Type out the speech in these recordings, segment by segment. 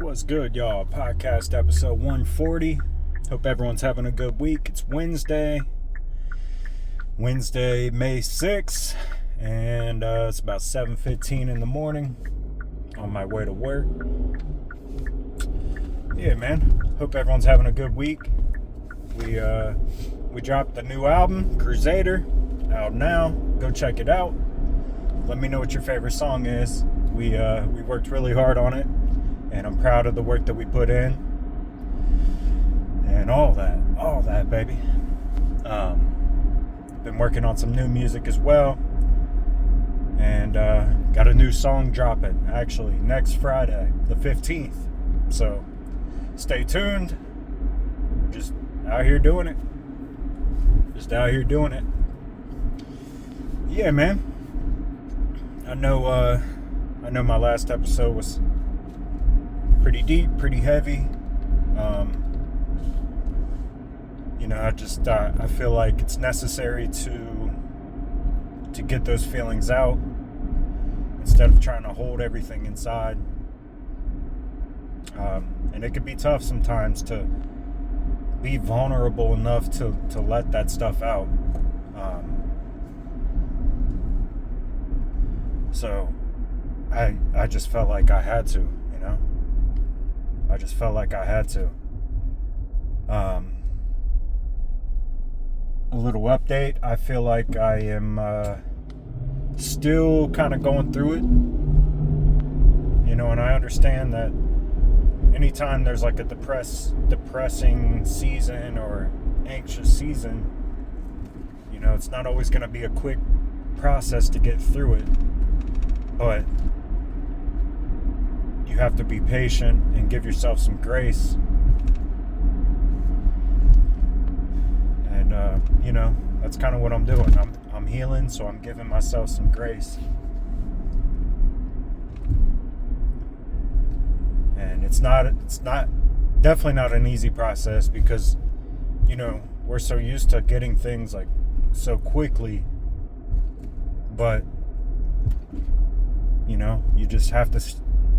What's good, y'all? Podcast episode 140. Hope everyone's having a good week. It's Wednesday, May 6th, and it's about 7:15 in the morning on my way to work. Yeah, man. Hope everyone's having a good week. We dropped the new album, Cruize, out now. Go check it out. Let me know what your favorite song is. We worked really hard on it, and I'm proud of the work that we put in, and all that, baby. Been working on some new music as well, and got a new song dropping actually next Friday, the 15th. So stay tuned. Just out here doing it. Yeah, man. I know my last episode was pretty deep, pretty heavy. I feel like it's necessary to get those feelings out instead of trying to hold everything inside. And it could be tough sometimes to be vulnerable enough to let that stuff out. So I just felt like I had to, I just felt like I had to. A little update. I feel like I am still kind of going through it. And I understand that anytime there's like a depressing season or anxious season, it's not always going to be a quick process to get through it. But you have to be patient and give yourself some grace. And, that's kind of what I'm doing. I'm healing, so I'm giving myself some grace. And it's definitely not an easy process because, we're so used to getting things like so quickly. But, you just have to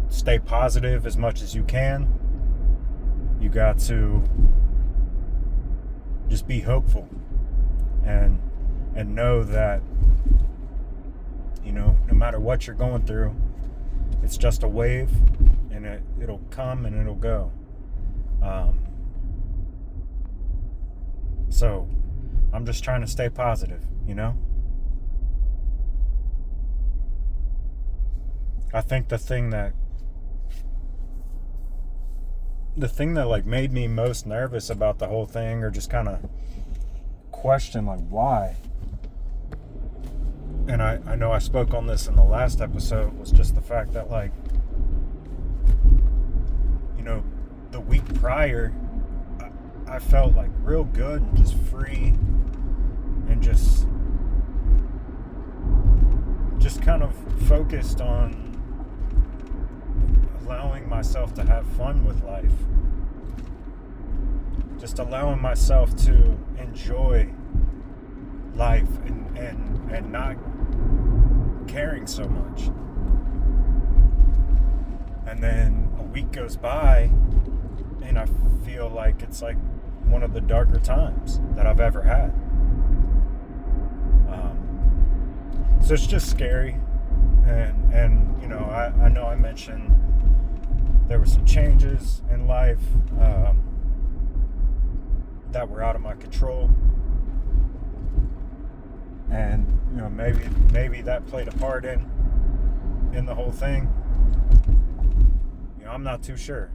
stay positive as much as you can. You got to just be hopeful and know that, no matter what you're going through, it's just a wave, and it'll come and it'll go. So I'm just trying to stay positive, I think the thing that like made me most nervous about the whole thing, or just kind of question like why, and I know I spoke on this in the last episode, was just the fact that like, the week prior I felt like real good and just free and just kind of focused on allowing myself to have fun with life. Just allowing myself to enjoy life and not caring so much. And then a week goes by and I feel like it's like one of the darker times that I've ever had. So it's just scary. And I know I mentioned there were some changes in life that were out of my control, and maybe that played a part in the whole thing. I'm not too sure,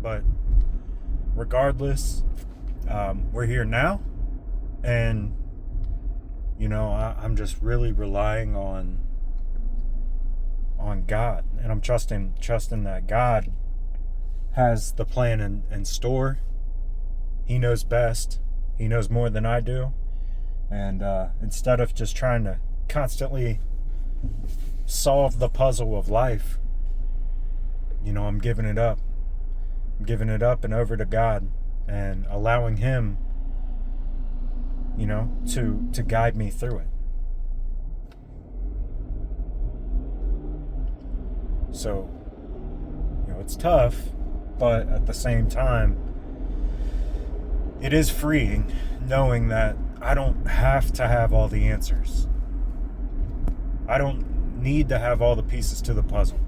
but regardless, we're here now, and I'm just really relying on God, and I'm trusting that God has the plan in store. He knows best. He knows more than I do. And instead of just trying to constantly solve the puzzle of life, I'm giving it up. I'm giving it up and over to God, and allowing Him, to guide me through it. So, it's tough, but at the same time, it is freeing knowing that I don't have to have all the answers. I don't need to have all the pieces to the puzzle,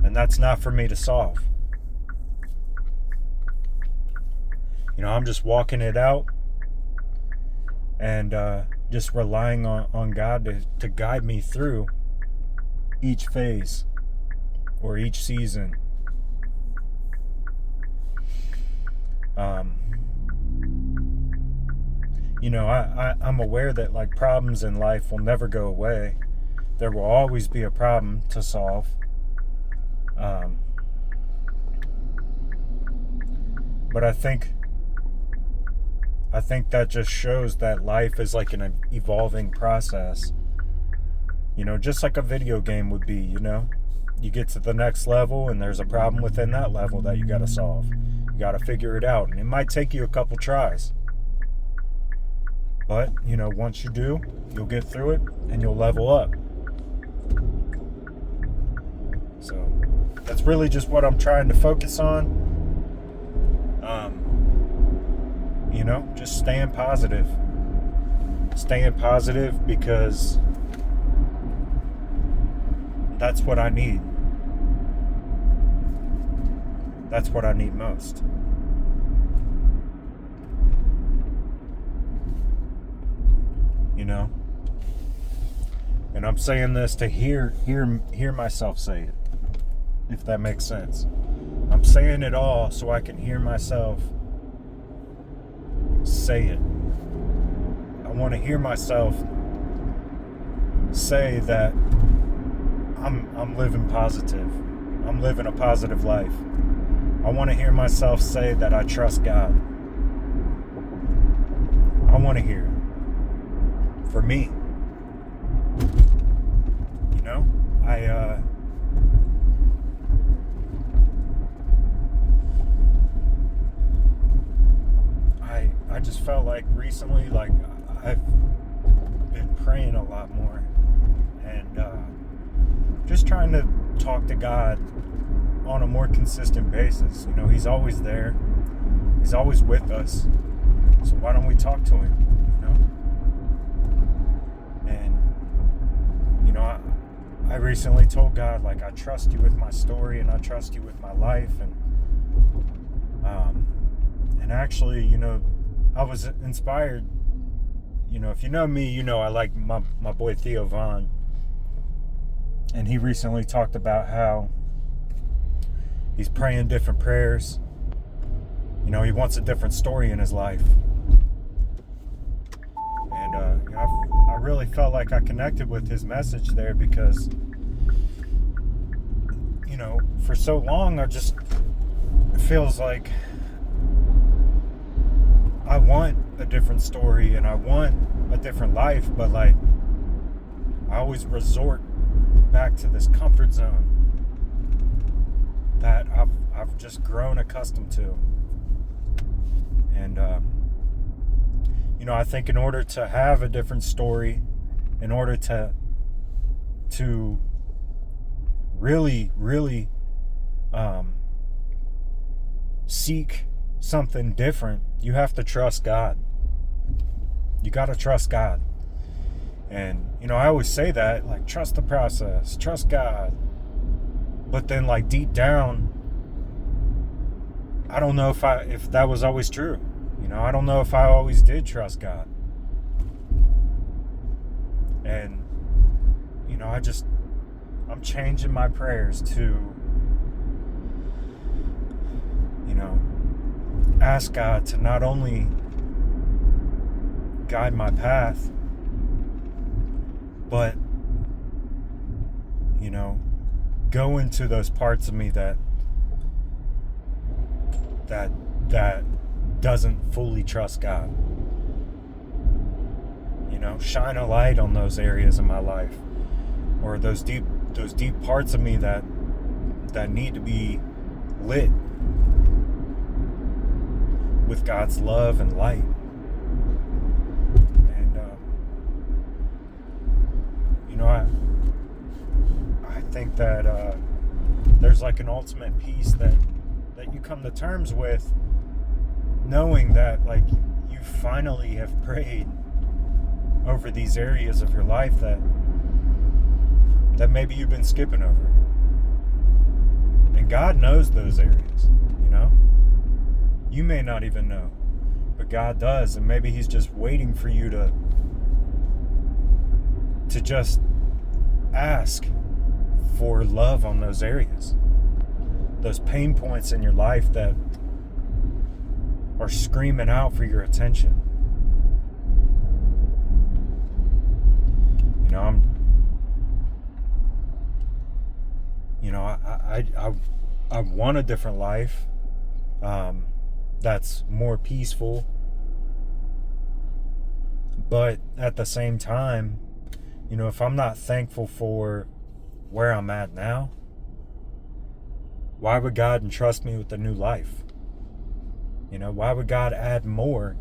and that's not for me to solve. I'm just walking it out and just relying on God to guide me through each phase or each season. I'm aware that like problems in life will never go away. There will always be a problem to solve. But I think that just shows that life is like an evolving process. Just like a video game would be, you get to the next level and there's a problem within that level that you got to solve. You got to figure it out, and it might take you a couple tries. But, once you do, you'll get through it and you'll level up. So, that's really just what I'm trying to focus on. Just staying positive. Staying positive because that's what I need. That's what I need most. And I'm saying this to hear myself say it, if that makes sense. I'm saying it all so I can hear myself say it. I want to hear myself say that I'm living positive. I'm living a positive life. I want to hear myself say that I trust God. I want to hear it. For me. I just felt like recently, like I've been praying a lot more and just trying to talk to God on a more consistent basis. He's always there. He's always with us. So why don't we talk to him? And I recently told God, like, I trust you with my story and I trust you with my life, and actually, I was inspired. If you know me, I like my boy Theo Vaughn, and he recently talked about how he's praying different prayers. He wants a different story in his life. And I really felt like I connected with his message there because, for so long, it feels like I want a different story and I want a different life, but like I always resort back to this comfort zone that I've just grown accustomed to. And I think in order to have a different story, in order to really seek something different, you have to trust God. You got to trust God. And I always say that, like, trust the process, trust God. But then, like, deep down, I don't know if that was always true. I don't know if I always did trust God. And I'm changing my prayers to ask God to not only guide my path, but go into those parts of me that doesn't fully trust God. Shine a light on those areas in my life, or those deep parts of me that need to be lit with God's love and light. And I think that there's like an ultimate peace that you come to terms with, knowing that like you finally have prayed over these areas of your life that maybe you've been skipping over. And God knows those areas, you know? You may not even know, but God does, and maybe He's just waiting for you to just ask for love on those areas. Those pain points in your life that are screaming out for your attention. You know, I want a different life that's more peaceful, but at the same time, you know, if I'm not thankful for where I'm at now, why would God entrust me with a new life? You know, why would God add more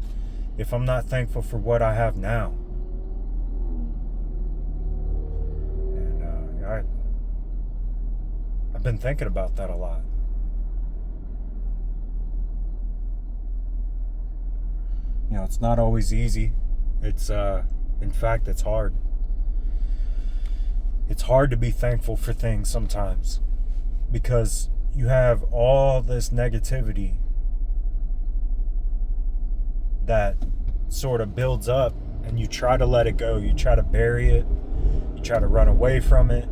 if I'm not thankful for what I have now? And I've been thinking about that a lot. You know, it's not always easy. It's in fact, it's hard. It's hard to be thankful for things sometimes because you have all this negativity that sort of builds up, and you try to let it go. You try to bury it. You try to run away from it,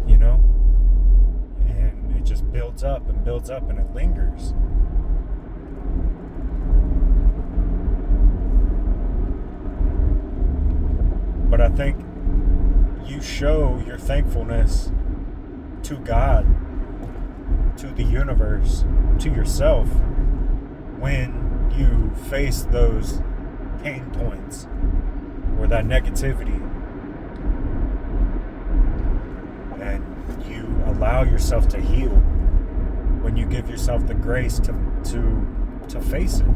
you know? And it just builds up and it lingers. But I think you show your thankfulness to God, to the universe, to yourself when you face those pain points or that negativity, and you allow yourself to heal when you give yourself the grace to face it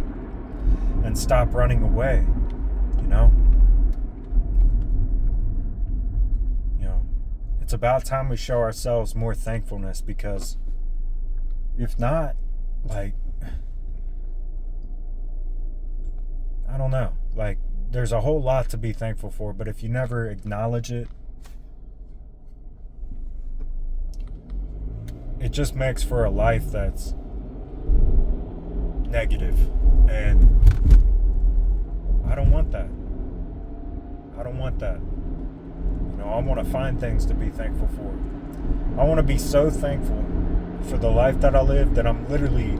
and stop running away, you know? It's about time we show ourselves more thankfulness, because if not, like, I don't know, like, there's a whole lot to be thankful for, but if you never acknowledge it, it just makes for a life that's negative, and I don't want that. I don't want that. You know, I want to find things to be thankful for. I want to be so thankful for the life that I live that I'm literally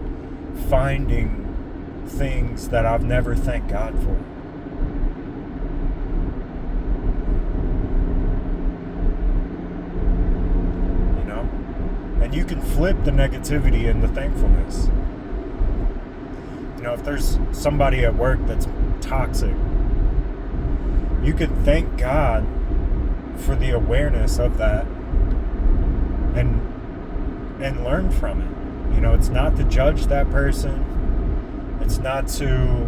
finding things that I've never thanked God for. You know? And you can flip the negativity into thankfulness. You know, if there's somebody at work that's toxic, you can thank God for the awareness of that and learn from it. You know, it's not to judge that person. It's not to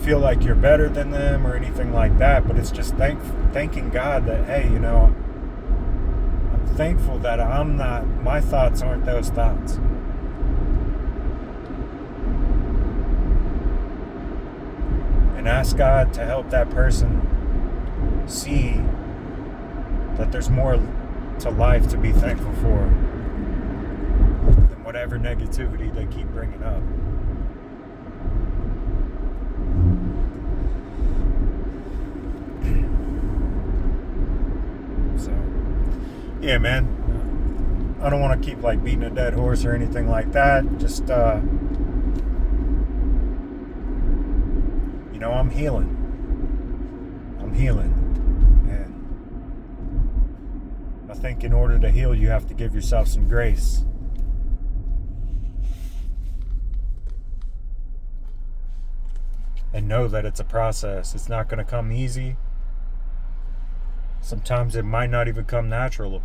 feel like you're better than them or anything like that, but it's just thanking God that, hey, you know, I'm thankful that my thoughts aren't those thoughts. And ask God to help that person see that there's more to life to be thankful for than whatever negativity they keep bringing up. So, yeah, man, I don't want to keep like beating a dead horse or anything like that. Just, you know, I'm healing. And I think in order to heal, you have to give yourself some grace. And know that it's a process. It's not going to come easy. Sometimes it might not even come naturally.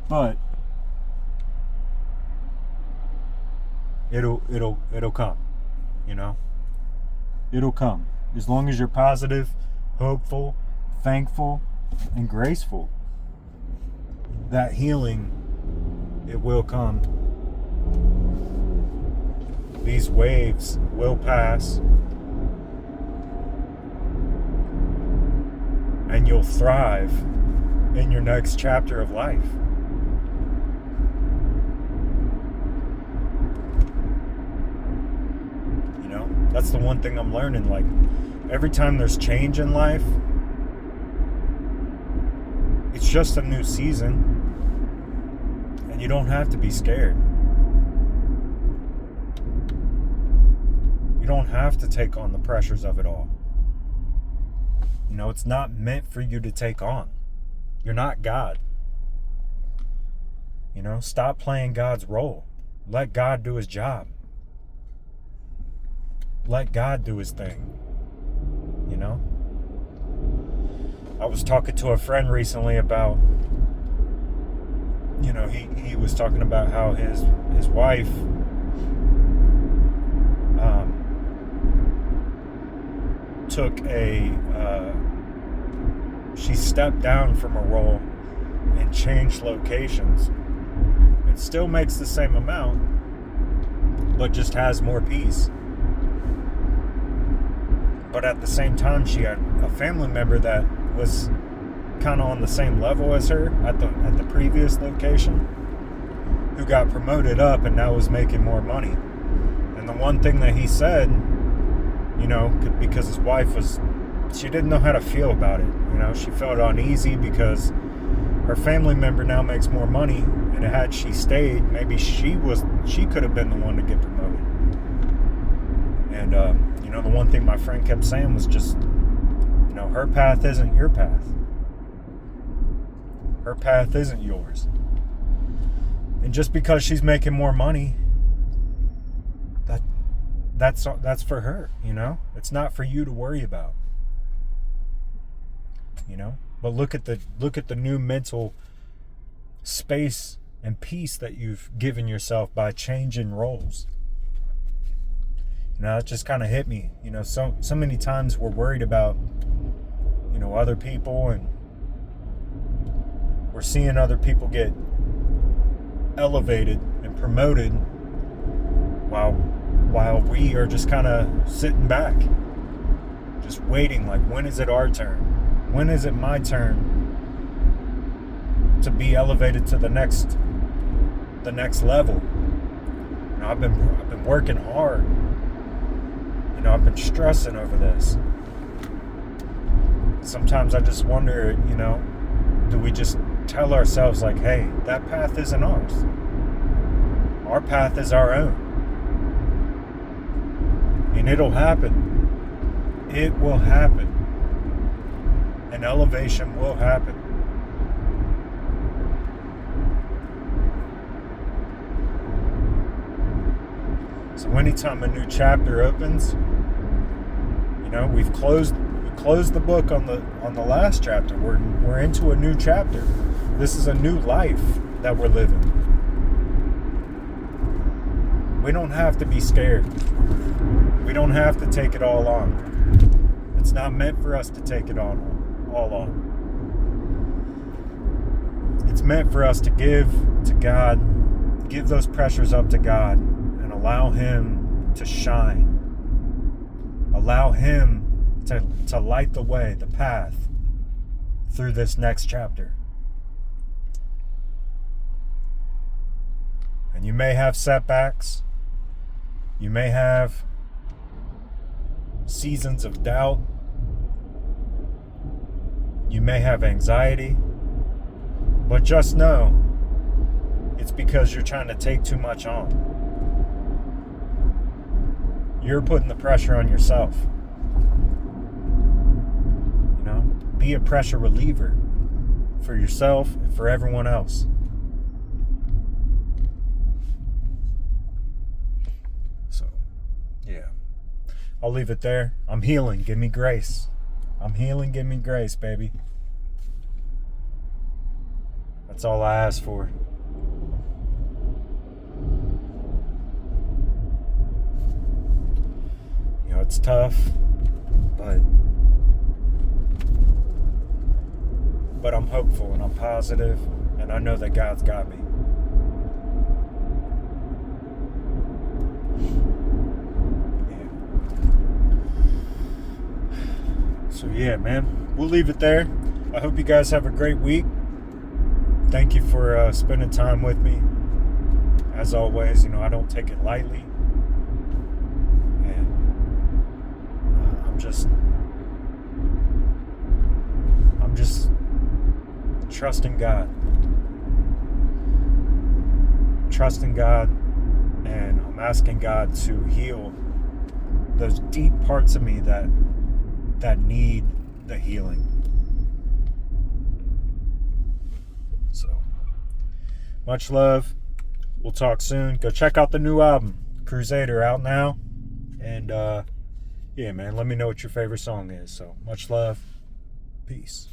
But it'll come, you know? It'll come. As long as you're positive, hopeful, thankful, and graceful, that healing, it will come. These waves will pass, and you'll thrive in your next chapter of life. You know, that's the one thing I'm learning. Like, every time there's change in life, it's just a new season, and you don't have to be scared. You don't have to take on the pressures of it all. You know, it's not meant for you to take on. You're not God. You know, stop playing God's role. Let God do his job. Let God do his thing. You know? I was talking to a friend recently about, you know, he was talking about how his wife took she stepped down from a role and changed locations. It still makes the same amount, but just has more peace. But at the same time, she had a family member that was kind of on the same level as her at the previous location, who got promoted up and now was making more money. And the one thing that he said, you know, because his wife she didn't know how to feel about it. You know, she felt uneasy because her family member now makes more money, and had she stayed, maybe she could have been the one to get promoted. And you know, the one thing my friend kept saying was just, you know, her path isn't your path. Her path isn't yours. And just because she's making more money, that's for her, you know? It's not for you to worry about. You know? But look at the new mental space and peace that you've given yourself by changing roles. You know, that just kind of hit me. You know, so many times we're worried about, you know, other people, and we're seeing other people get elevated and promoted while we are just kind of sitting back, just waiting, like, when is it our turn? When is it my turn to be elevated to the next level? You know, I've been working hard. You know, I've been stressing over this. Sometimes I just wonder, you know, do we just tell ourselves, like, hey, that path isn't ours. Our path is our own. And it'll happen. It will happen. And elevation will happen. So anytime a new chapter opens, you know, we closed the book on the last chapter. We're into a new chapter. This is a new life that we're living. We don't have to be scared. We don't have to take it all on. It's not meant for us to take it all on. It's meant for us to give to God, give those pressures up to God, and allow him to shine. Allow him to light the way, the path through this next chapter. And you may have setbacks. You may have seasons of doubt. You may have anxiety. But just know, it's because you're trying to take too much on. You're putting the pressure on yourself. You know, be a pressure reliever for yourself and for everyone else. So, yeah. I'll leave it there. I'm healing. Give me grace. I'm healing. Give me grace, baby. That's all I ask for. You know, it's tough, but but I'm hopeful and I'm positive, and I know that God's got me. So yeah, man, we'll leave it there. I hope you guys have a great week. Thank you for spending time with me. As always, I don't take it lightly. And I'm just trusting God. Trusting God, and I'm asking God to heal those deep parts of me that need the healing. So, much love. We'll talk soon. Go check out the new album, Cruize, out now. And yeah, man, let me know what your favorite song is. So, much love. Peace.